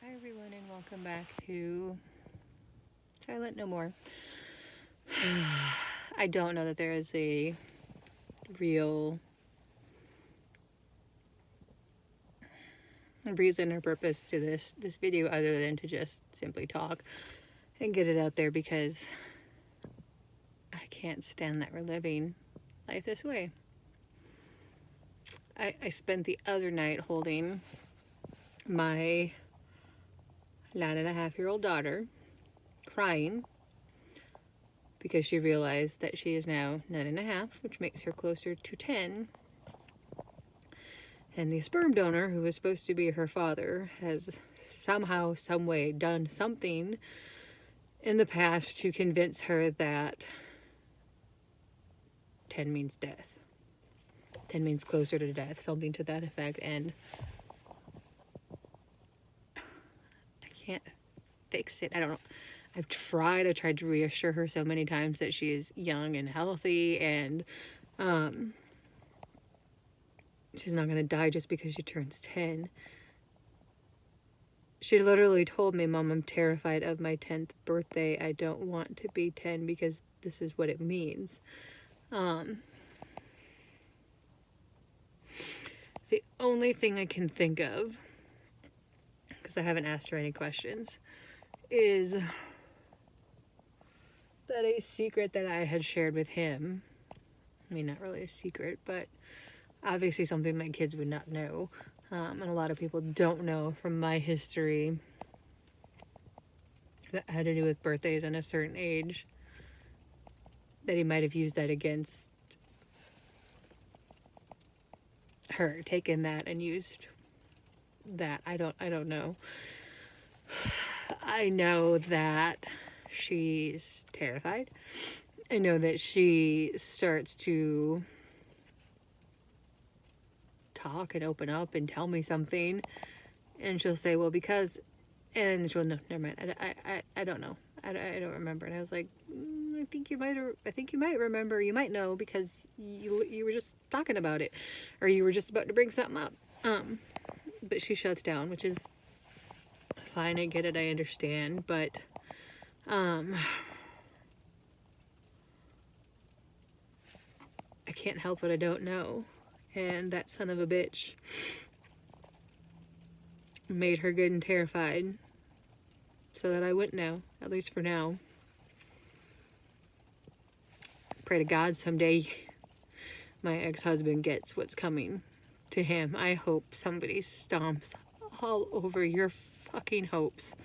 Hi everyone and welcome back to Silent No More. I don't know that there is a real reason or purpose to this video other than to just simply talk and get it out there because I can't stand that we're living life this way. I spent the other night holding my 9.5-year-old daughter crying because she realized that she is now 9.5, which makes her closer to 10. And the sperm donor, who was supposed to be her father, has somehow, some way done something in the past to convince her that 10 means death. 10 means closer to death, something to that effect. And I can't fix it. I don't know. I tried to reassure her so many times that she is young and healthy and she's not going to die just because she turns 10. She literally told me, "Mom, I'm terrified of my 10th birthday. I don't want to be 10 because this is what it means." The only thing I can think of, because I haven't asked her any questions, is that a secret that I had shared with him, I mean, not really a secret, but obviously something my kids would not know, and a lot of people don't know from my history that had to do with birthdays and a certain age, that he might have used that against her, taken that and used that. I don't know. I know that she's terrified. I know that she starts to talk and open up and tell me something, and she'll say, "Well, because," and she'll, "No, never mind. I don't know. I don't remember." And I was like, I think you might remember. You might know because you were just talking about it, or you were just about to bring something up." But she shuts down, which is fine. I get it. I understand. But I can't help what I don't know. And that son of a bitch made her good and terrified so that I wouldn't know, at least for now. Pray to God someday my ex-husband gets what's coming to him. I hope somebody stomps all over your fucking hopes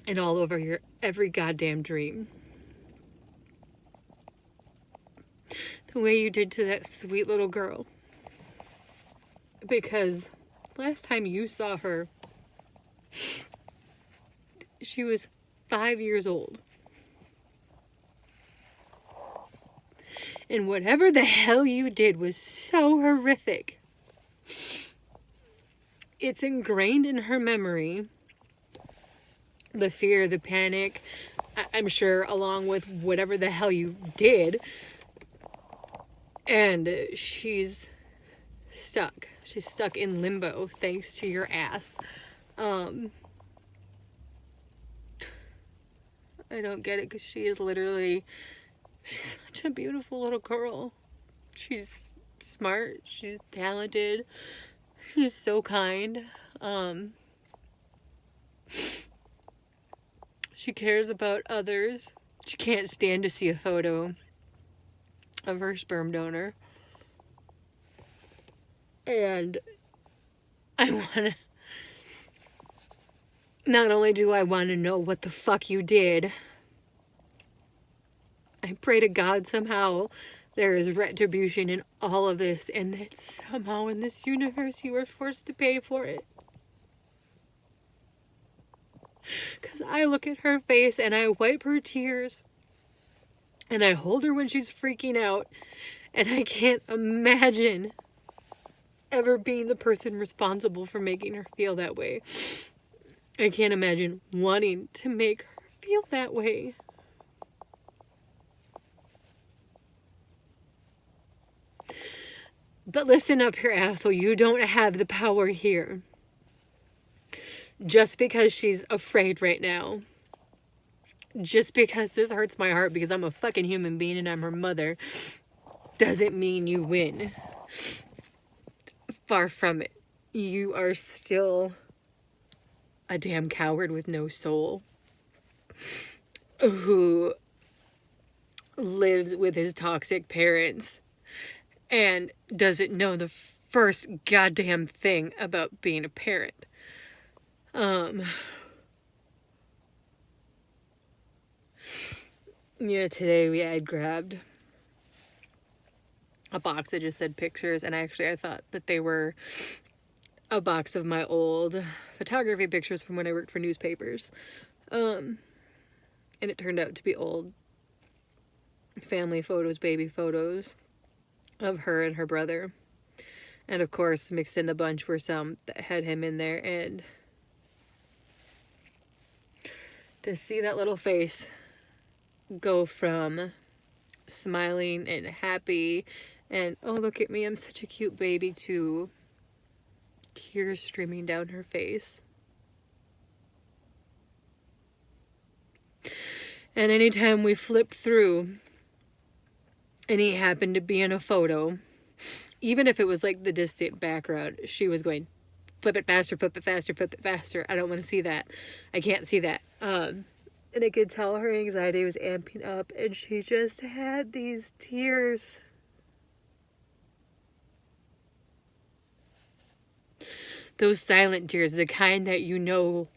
and all over your every goddamn dream. The way you did to that sweet little girl. Because last time you saw her, she was 5 years old. And whatever the hell you did was so horrific. It's ingrained in her memory. The fear, the panic, I'm sure, along with whatever the hell you did. And she's stuck. She's stuck in limbo thanks to your ass. I don't get it because she is literally such a beautiful little girl. She's smart. She's talented. She's so kind. She cares about others. She can't stand to see a photo of her sperm donor. And I want to... Not only do I want to know what the fuck you did, I pray to God somehow there is retribution in all of this, and that somehow in this universe you were forced to pay for it. Because I look at her face and I wipe her tears and I hold her when she's freaking out, and I can't imagine ever being the person responsible for making her feel that way. I can't imagine wanting to make her feel that way. But listen up here, asshole. You don't have the power here. Just because she's afraid right now, just because this hurts my heart because I'm a fucking human being and I'm her mother, doesn't mean you win. Far from it. You are still a damn coward with no soul who lives with his toxic parents and doesn't know the first goddamn thing about being a parent. Yeah, today we had grabbed a box that just said pictures, and I thought that they were a box of my old photography pictures from when I worked for newspapers. And it turned out to be old family photos, baby photos of her and her brother. And of course, mixed in the bunch were some that had him in there, and to see that little face go from smiling and happy and, oh, look at me, I'm such a cute baby, to tears streaming down her face. And anytime we flipped through and he happened to be in a photo, even if it was like the distant background, she was going, flip it faster, flip it faster, flip it faster. I don't want to see that. I can't see that. And I could tell her anxiety was amping up, and she just had these tears. Those silent tears, the kind that you know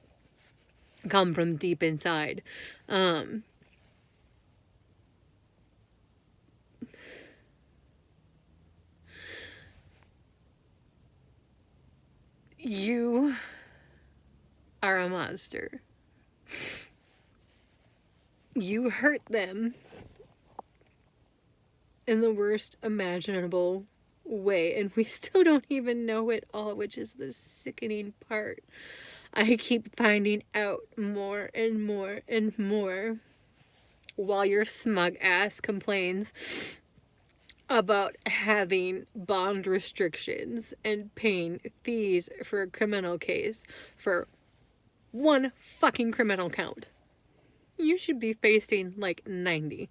come from deep inside. You are a monster. You hurt them in the worst imaginable way, and we still don't even know it all, which is the sickening part. I keep finding out more and more and more while your smug ass complains about having bond restrictions and paying fees for a criminal case for one fucking criminal count. You should be facing like 90.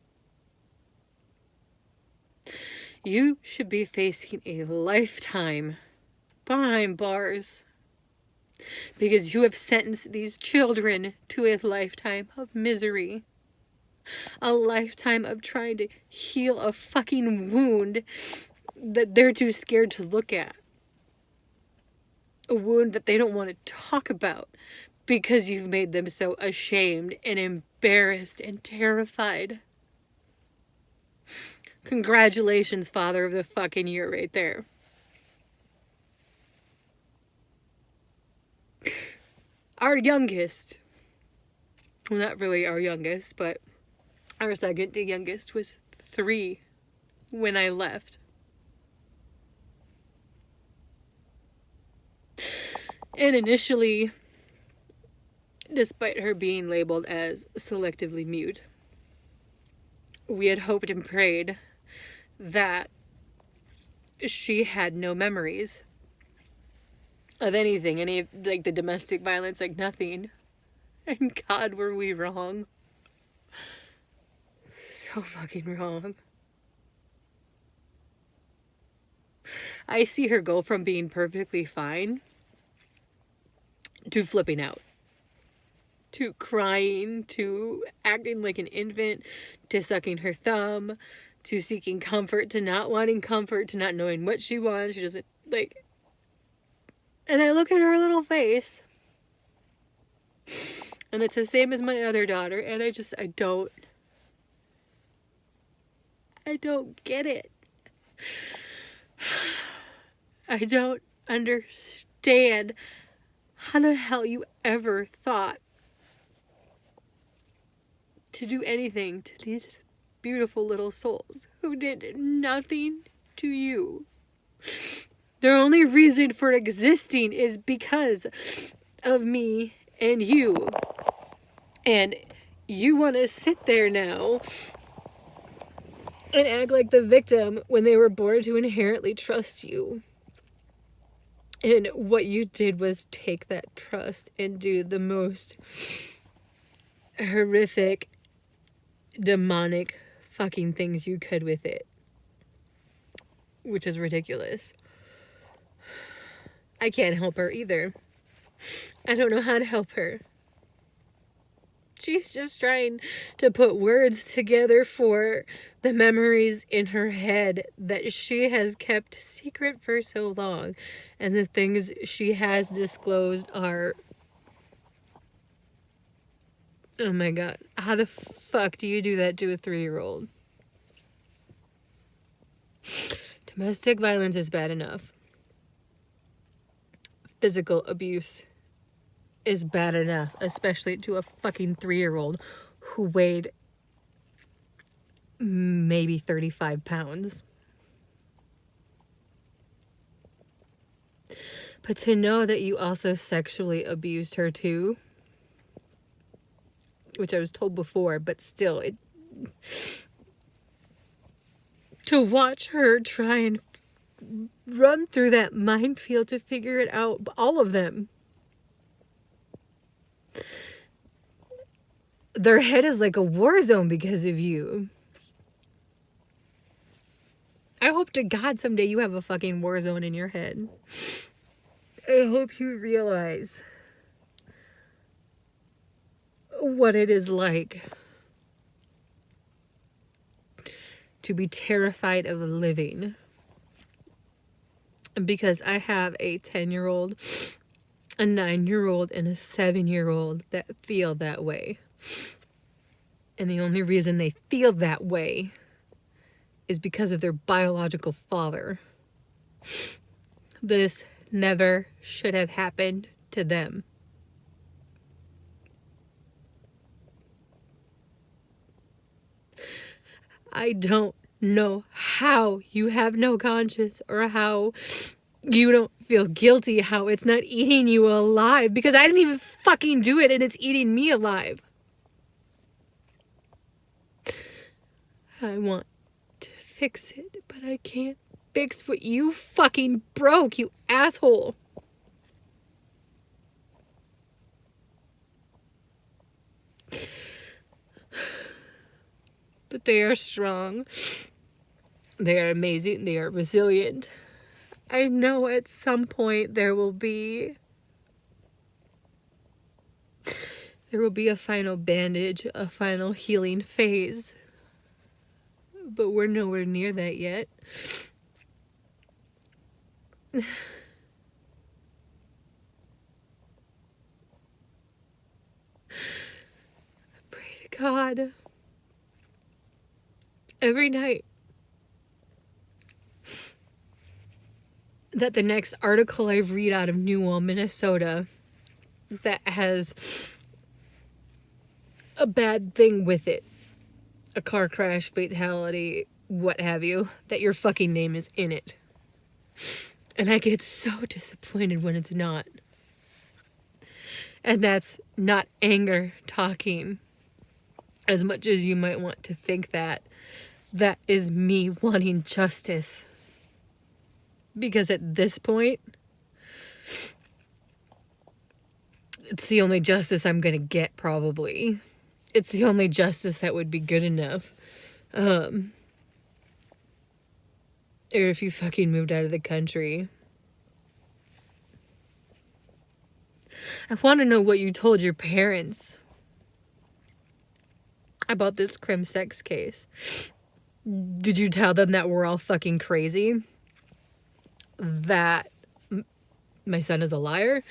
You should be facing a lifetime behind bars because you have sentenced these children to a lifetime of misery. A lifetime of trying to heal a fucking wound that they're too scared to look at. A wound that they don't want to talk about because you've made them so ashamed and embarrassed and terrified. Congratulations, Father of the fucking Year right there. Our youngest, well, not really our youngest, but our second to youngest was 3 when I left. And initially, despite her being labeled as selectively mute, we had hoped and prayed that she had no memories of anything, any, like the domestic violence, like nothing. And God, were we wrong. So fucking wrong. I see her go from being perfectly fine to flipping out, to crying, to acting like an infant, to sucking her thumb, to seeking comfort, to not wanting comfort, to not knowing what she wants. She doesn't, like... And I look at her little face, and it's the same as my other daughter, and I don't get it. I don't understand how the hell you ever thought to do anything to these beautiful little souls who did nothing to you. Their only reason for existing is because of me and you. And you want to sit there now and act like the victim when they were born to inherently trust you. And what you did was take that trust and do the most horrific, demonic fucking things you could with it. Which is ridiculous. I can't help her either. I don't know how to help her. She's just trying to put words together for the memories in her head that she has kept secret for so long. And the things she has disclosed are... Oh my god. How the fuck do you do that to a 3-year-old? Domestic violence is bad enough. Physical abuse is bad enough, especially to a fucking 3-year-old who weighed maybe 35 pounds. But to know that you also sexually abused her too, which I was told before, but still, to watch her try and run through that minefield to figure it out, all of them. Their head is like a war zone because of you. I hope to God someday you have a fucking war zone in your head. I hope you realize what it is like to be terrified of living. Because I have a 10-year-old, a 9-year-old, and a 7-year-old that feel that way. And the only reason they feel that way is because of their biological father. This never should have happened to them. I don't know how you have no conscience, or how you don't feel guilty, how it's not eating you alive, because I didn't even fucking do it and it's eating me alive. I want to fix it, but I can't fix what you fucking broke, you asshole. But they are strong. They are amazing. They are resilient. I know at some point there will be a final bandage, a final healing phase. But we're nowhere near that yet. Pray to God every night that the next article I read out of Newell, Minnesota, that has a bad thing with it, a car crash, fatality, what have you, that your fucking name is in it. And I get so disappointed when it's not. And that's not anger talking, as much as you might want to think that. That is me wanting justice. Because at this point, it's the only justice I'm gonna get, probably. It's the only justice that would be good enough. Or if you fucking moved out of the country. I want to know what you told your parents about this crim sex case. Did you tell them that we're all fucking crazy? That my son is a liar?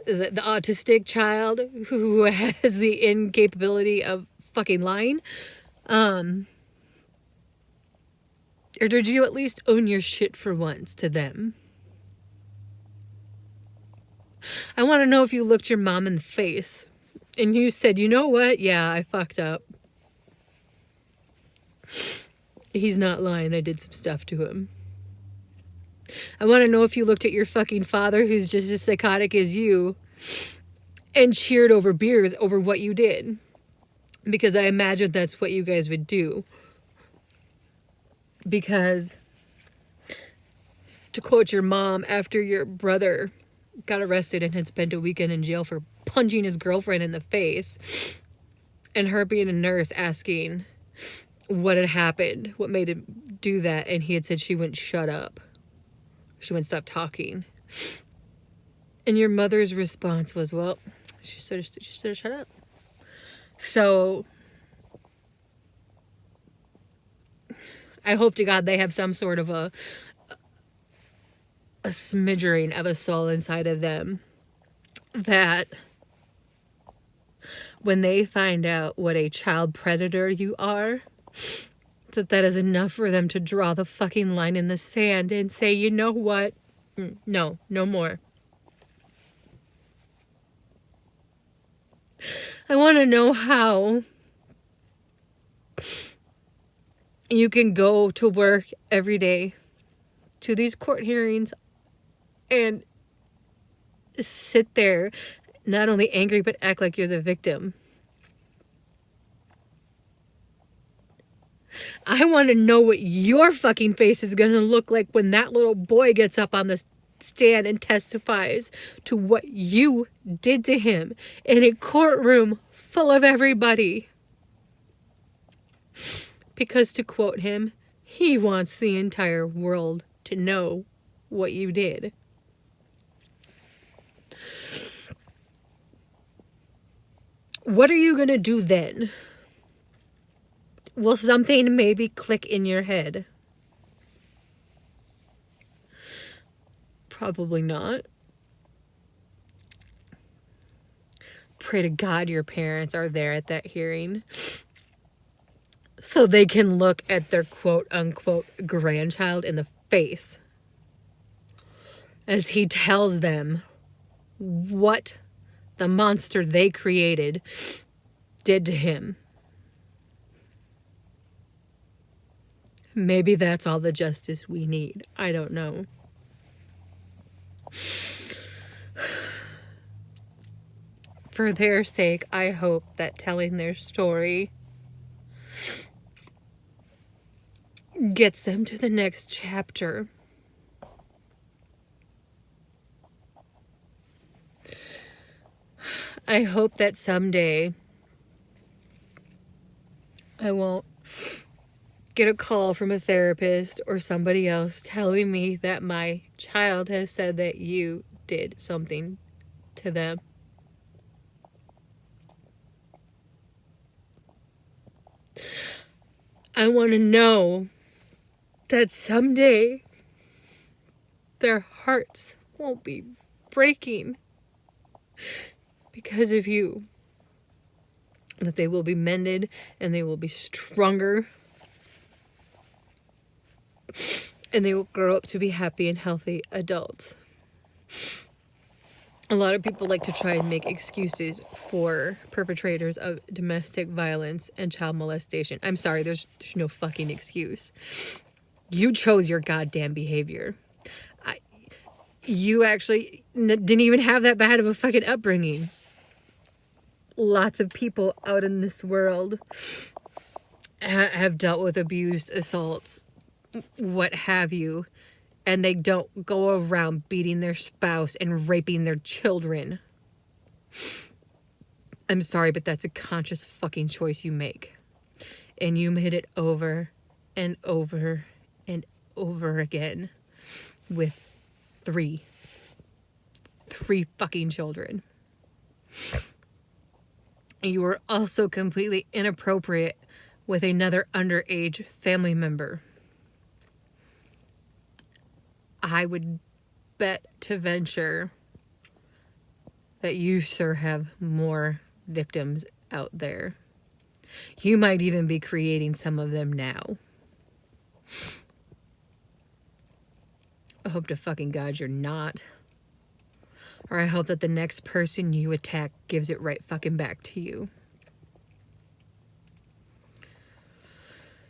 The autistic child who has the incapability of fucking lying? Or did you at least own your shit for once to them? I want to know if you looked your mom in the face and you said, you know what? Yeah, I fucked up. He's not lying. I did some stuff to him. I want to know if you looked at your fucking father, who's just as psychotic as you, and cheered over beers over what you did. Because I imagine that's what you guys would do. Because To quote your mom, after your brother got arrested and had spent a weekend in jail for punching his girlfriend in the face, and her being a nurse asking what had happened, what made him do that, and he had said she wouldn't shut up. She wouldn't stop talking. And your mother's response was, well, she should have shut up. So I hope to God they have some sort of a smidgering of a soul inside of them, that when they find out what a child predator you are, that is enough for them to draw the fucking line in the sand and say, you know what? No more. I want to know how you can go to work every day, to these court hearings, and sit there not only angry but act like you're the victim. I want to know what your fucking face is going to look like when that little boy gets up on the stand and testifies to what you did to him in a courtroom full of everybody. Because, to quote him, he wants the entire world to know what you did. What are you going to do then? Will something maybe click in your head? Probably not. Pray to God your parents are there at that hearing, so they can look at their quote-unquote grandchild in the face as he tells them what the monster they created did to him. Maybe that's all the justice we need. I don't know. For their sake, I hope that telling their story gets them to the next chapter. I hope that someday I won't get a call from a therapist or somebody else telling me that my child has said that you did something to them. I want to know that someday their hearts won't be breaking because of you. That they will be mended and they will be stronger. And they will grow up to be happy and healthy adults. A lot of people like to try and make excuses for perpetrators of domestic violence and child molestation. I'm sorry, there's no fucking excuse. You chose your goddamn behavior. You actually didn't even have that bad of a fucking upbringing. Lots of people out in this world have dealt with abuse, assaults, what have you, and they don't go around beating their spouse and raping their children. I'm sorry, but that's a conscious fucking choice you make. And you made it over and over and over again with three fucking children. You were also completely inappropriate with another underage family member. I would bet to venture that you, sir, have more victims out there. You might even be creating some of them now. I hope to fucking God you're not. Or I hope that the next person you attack gives it right fucking back to you.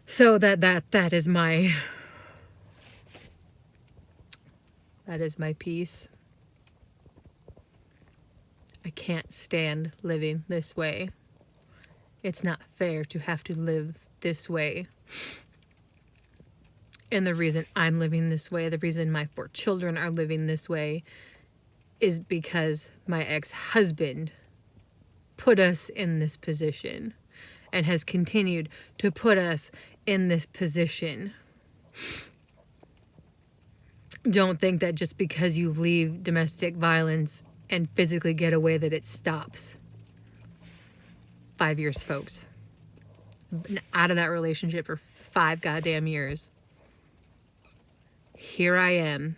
So that is my piece. I can't stand living this way. It's not fair to have to live this way. And the reason I'm living this way, the reason my 4 children are living this way, is because my ex-husband put us in this position and has continued to put us in this position. Don't think that just because you leave domestic violence and physically get away that it stops. 5 years, folks. Been out of that relationship for 5 goddamn years. Here I am.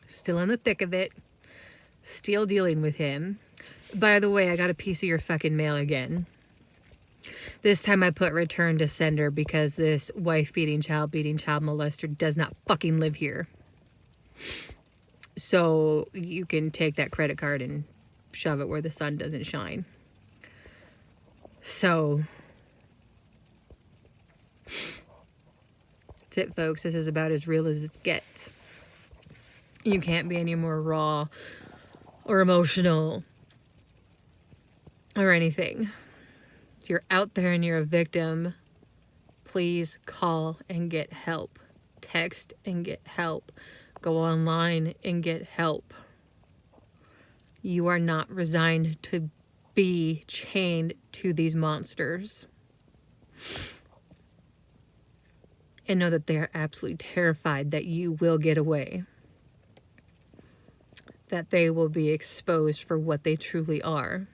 Still in the thick of it. Still dealing with him. By the way, I got a piece of your fucking mail again. This time I put return to sender because this wife-beating, child-beating, child molester does not fucking live here. So you can take that credit card and shove it where the sun doesn't shine. So that's it, folks. This is about as real as it gets. You can't be any more raw or emotional or anything. If you're out there and you're a victim, please call and get help. Text and get help. Go online and get help. You are not resigned to be chained to these monsters. And know that they are absolutely terrified that you will get away. That they will be exposed for what they truly are.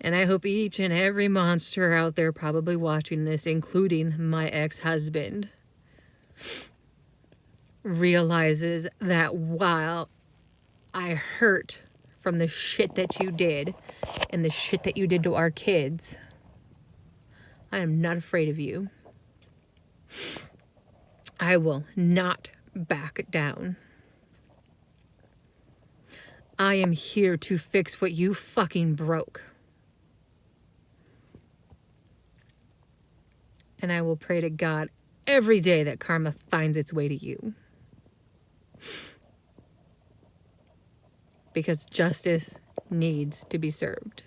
And I hope each and every monster out there probably watching this, including my ex-husband, realizes that while I hurt from the shit that you did and the shit that you did to our kids, I am not afraid of you. I will not back down. I am here to fix what you fucking broke. And I will pray to God every day that karma finds its way to you. Because justice needs to be served.